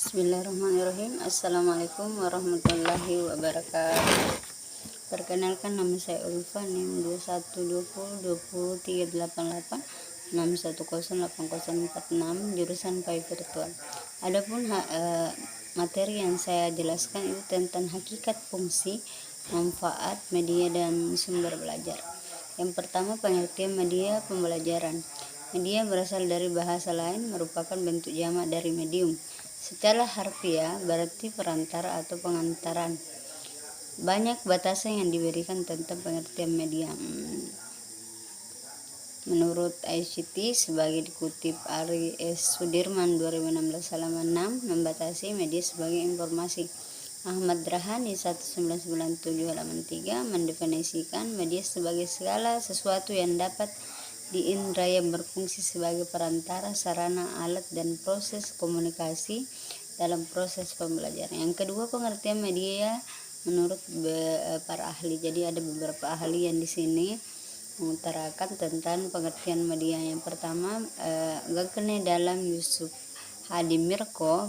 Bismillahirrahmanirrahim. Assalamualaikum warahmatullahi wabarakatuh. Perkenalkan, nama saya Ulfa, NIM 2120238861080446, jurusan PAI Virtual. Adapun materi yang saya jelaskan itu tentang hakikat, fungsi, manfaat media dan sumber belajar. Yang pertama, pengertian media pembelajaran. Media berasal dari bahasa lain, merupakan bentuk jamak dari medium. Secara harfiah berarti perantara atau pengantaran. Banyak batasan yang diberikan tentang pengertian media. Menurut ICT, sebagai dikutip Ari S. Sudirman 2016 halaman 6, membatasi media sebagai informasi. Ahmad Rahani 1997 halaman 3 mendefinisikan media sebagai segala sesuatu yang dapat diindra yang berfungsi sebagai perantara, sarana, alat, dan proses komunikasi dalam proses pembelajaran. Yang kedua, pengertian media menurut para ahli. Jadi ada beberapa ahli yang di sini mengutarakan tentang pengertian media. Yang pertama, Gagene dalam Yusuf Hadi Mirko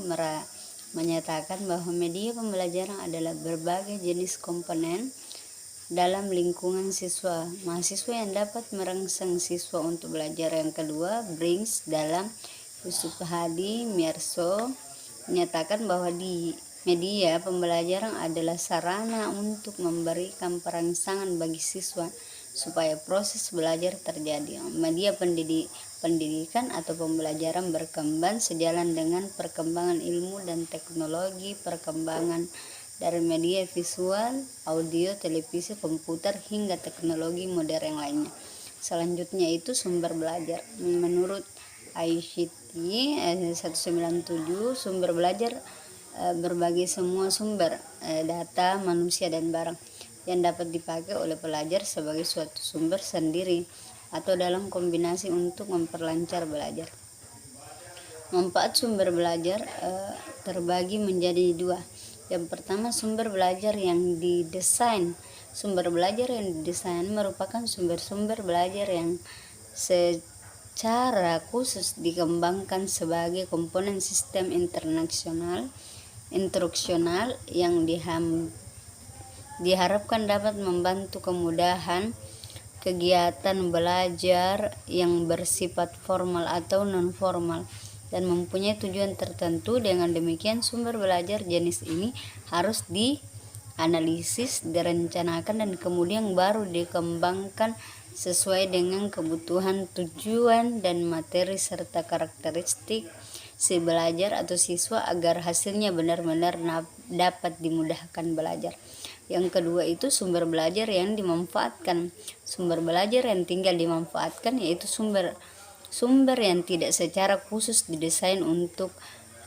menyatakan bahwa media pembelajaran adalah berbagai jenis komponen dalam lingkungan siswa, mahasiswa yang dapat merangsang siswa untuk belajar. Yang kedua, Brings dalam Yusuf Hadi Mirko menyatakan bahwa di media pembelajaran adalah sarana untuk memberikan perangsangan bagi siswa supaya proses belajar terjadi. Media pendidikan atau pembelajaran berkembang sejalan dengan perkembangan ilmu dan teknologi, perkembangan dari media visual, audio, televisi, komputer, hingga teknologi modern yang lainnya. Selanjutnya itu sumber belajar. Menurut ICT 197, sumber belajar berbagai semua sumber data manusia dan barang yang dapat dipakai oleh pelajar sebagai suatu sumber sendiri atau dalam kombinasi untuk memperlancar belajar. Manfaat sumber belajar terbagi menjadi dua. Yang pertama, sumber belajar yang didesain. Sumber belajar yang didesain merupakan sumber-sumber belajar yang secara khusus dikembangkan sebagai komponen sistem instruksional yang diharapkan dapat membantu kemudahan kegiatan belajar yang bersifat formal atau non-formal dan mempunyai tujuan tertentu. Dengan demikian, sumber belajar jenis ini harus dianalisis, direncanakan, dan kemudian baru dikembangkan sesuai dengan kebutuhan, tujuan, dan materi serta karakteristik si belajar atau siswa agar hasilnya benar-benar dapat dimudahkan belajar. Yang kedua itu sumber belajar yang dimanfaatkan. Sumber belajar yang tinggal dimanfaatkan yaitu sumber yang tidak secara khusus didesain untuk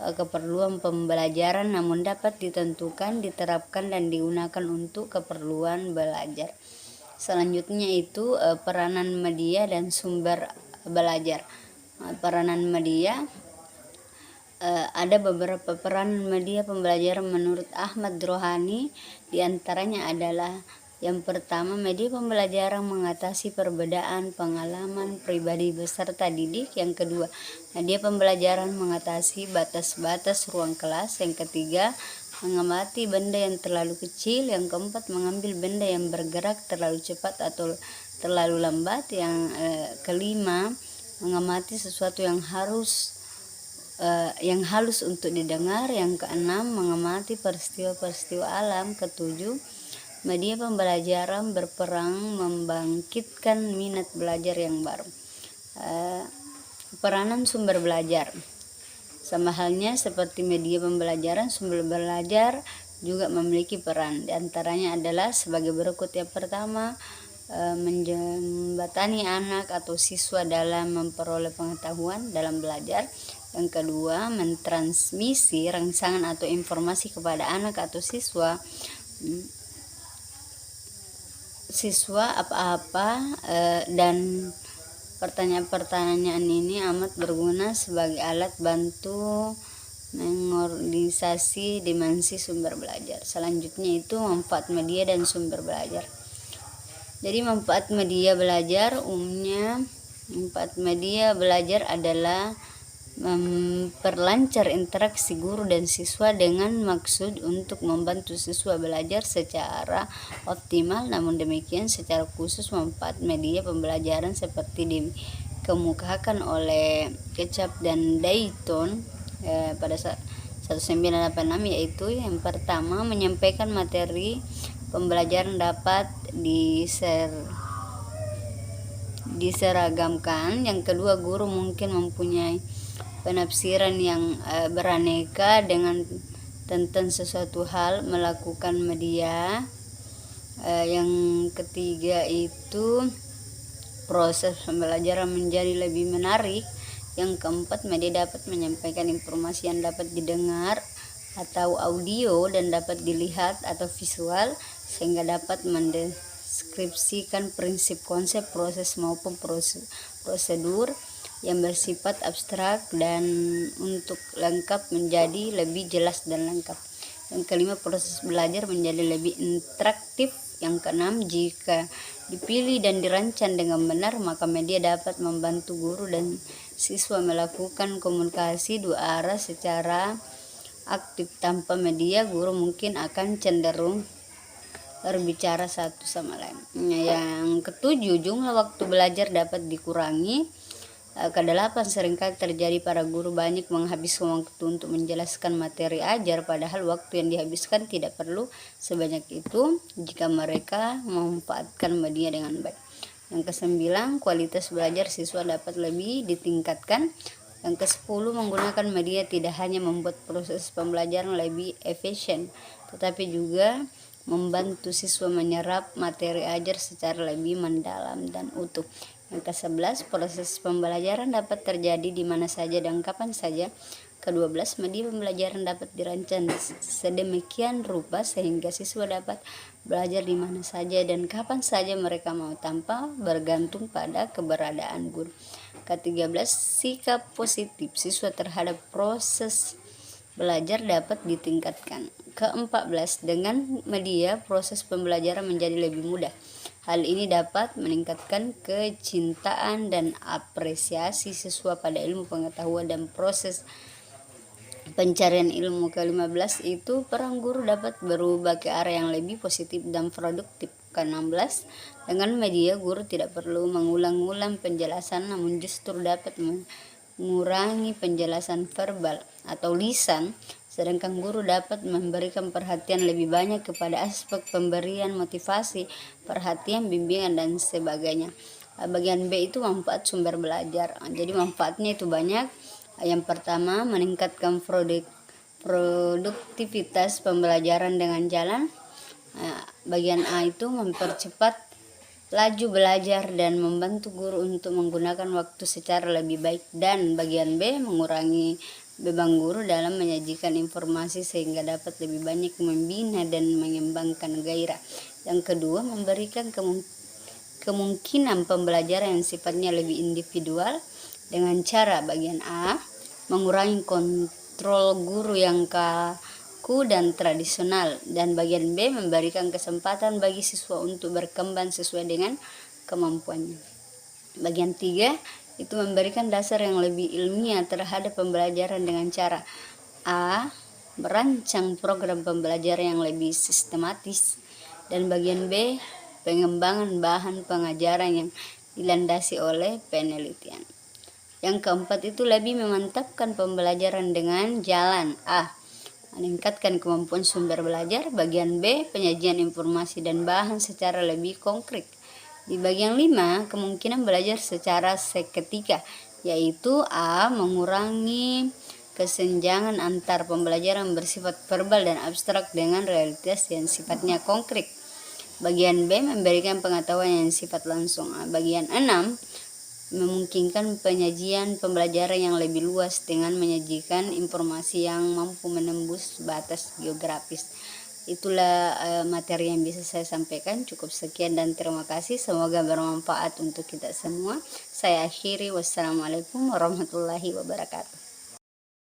keperluan pembelajaran namun dapat ditentukan, diterapkan, dan digunakan untuk keperluan belajar. Selanjutnya itu peranan media dan sumber belajar. Peranan media, ada beberapa peranan media pembelajaran menurut Ahmad Rohani. Diantaranya adalah yang pertama, media pembelajaran mengatasi perbedaan pengalaman pribadi beserta didik. Yang kedua, media pembelajaran mengatasi batas-batas ruang kelas. Yang ketiga, mengamati benda yang terlalu kecil. Yang keempat, mengambil benda yang bergerak terlalu cepat atau terlalu lambat. Yang kelima, mengamati sesuatu yang halus untuk didengar. Yang keenam, mengamati peristiwa-peristiwa alam. Ketujuh, media pembelajaran berperan membangkitkan minat belajar yang baru. Peranan sumber belajar, sama halnya seperti media pembelajaran, sumber belajar juga memiliki peran. Di antaranya adalah sebagai berikut. Yang pertama, menjembatani anak atau siswa dalam memperoleh pengetahuan dalam belajar. Yang kedua, mentransmisi rangsangan atau informasi kepada anak atau siswa apa-apa, dan pertanyaan-pertanyaan ini amat berguna sebagai alat bantu mengorganisasi dimensi sumber belajar. Selanjutnya itu manfaat media dan sumber belajar. Jadi manfaat media belajar umumnya, manfaat media belajar adalah memperlancar interaksi guru dan siswa dengan maksud untuk membantu siswa belajar secara optimal. Namun demikian, secara khusus manfaat media pembelajaran seperti dikemukakan oleh Kecap dan Dayton pada saat 1986, yaitu yang pertama, menyampaikan materi pembelajaran dapat diseragamkan. Yang kedua, guru mungkin mempunyai penafsiran yang beraneka dengan tentang sesuatu hal melakukan media. Yang ketiga itu proses pembelajaran menjadi lebih menarik. Yang keempat, media dapat menyampaikan informasi yang dapat didengar atau audio dan dapat dilihat atau visual, sehingga dapat mendeskripsikan prinsip, konsep, proses maupun prosedur yang bersifat abstrak dan untuk lengkap menjadi lebih jelas dan lengkap. Yang kelima, proses belajar menjadi lebih interaktif. Yang keenam, jika dipilih dan dirancang dengan benar, maka media dapat membantu guru dan siswa melakukan komunikasi dua arah secara aktif. Tanpa media, guru mungkin akan cenderung berbicara satu sama lain. Yang ketujuh, jumlah waktu belajar dapat dikurangi. Kedelapan, seringkali terjadi para guru banyak menghabiskan waktu untuk menjelaskan materi ajar, padahal waktu yang dihabiskan tidak perlu sebanyak itu jika mereka memanfaatkan media dengan baik. Yang kesembilan, kualitas belajar siswa dapat lebih ditingkatkan. Yang kesepuluh, menggunakan media tidak hanya membuat proses pembelajaran lebih efisien, tetapi juga membantu siswa menyerap materi ajar secara lebih mendalam dan utuh. Yang ke-11, proses pembelajaran dapat terjadi di mana saja dan kapan saja. Ke-12, media pembelajaran dapat dirancang sedemikian rupa sehingga siswa dapat belajar di mana saja dan kapan saja mereka mau, tanpa bergantung pada keberadaan guru. Ke-13, sikap positif siswa terhadap proses belajar dapat ditingkatkan. Ke-14, dengan media proses pembelajaran menjadi lebih mudah. Hal ini dapat meningkatkan kecintaan dan apresiasi siswa pada ilmu pengetahuan dan proses pencarian ilmu. Ke-15 itu peran guru dapat berubah ke arah yang lebih positif dan produktif. Ke-16, dengan media guru tidak perlu mengulang-ulang penjelasan, namun justru dapat mengurangi penjelasan verbal atau lisan, sedangkan guru dapat memberikan perhatian lebih banyak kepada aspek pemberian motivasi, perhatian, bimbingan, dan sebagainya. Bagian B itu manfaat sumber belajar. Jadi manfaatnya itu banyak. Yang pertama, meningkatkan produktivitas pembelajaran dengan jalan. Bagian A itu mempercepat laju belajar dan membantu guru untuk menggunakan waktu secara lebih baik. Dan bagian B, mengurangi beban guru dalam menyajikan informasi sehingga dapat lebih banyak membina dan mengembangkan gairah. Yang kedua, memberikan kemungkinan pembelajaran yang sifatnya lebih individual dengan cara bagian A, mengurangi kontrol guru yang kaku dan tradisional, dan bagian B, memberikan kesempatan bagi siswa untuk berkembang sesuai dengan kemampuannya. Bagian 3 itu memberikan dasar yang lebih ilmiah terhadap pembelajaran dengan cara A, merancang program pembelajaran yang lebih sistematis, dan bagian B, pengembangan bahan pengajaran yang dilandasi oleh penelitian. Yang keempat itu lebih memantapkan pembelajaran dengan jalan A, meningkatkan kemampuan sumber belajar. Bagian B, penyajian informasi dan bahan secara lebih konkret. Di bagian 5, kemungkinan belajar secara seketika, yaitu A, mengurangi kesenjangan antar pembelajaran bersifat verbal dan abstrak dengan realitas yang sifatnya konkret. Bagian B, memberikan pengetahuan yang sifat langsung. Bagian 6, memungkinkan penyajian pembelajaran yang lebih luas dengan menyajikan informasi yang mampu menembus batas geografis. Itulah materi yang bisa saya sampaikan. Cukup sekian dan terima kasih. Semoga bermanfaat untuk kita semua. Saya akhiri. Wassalamualaikum warahmatullahi wabarakatuh.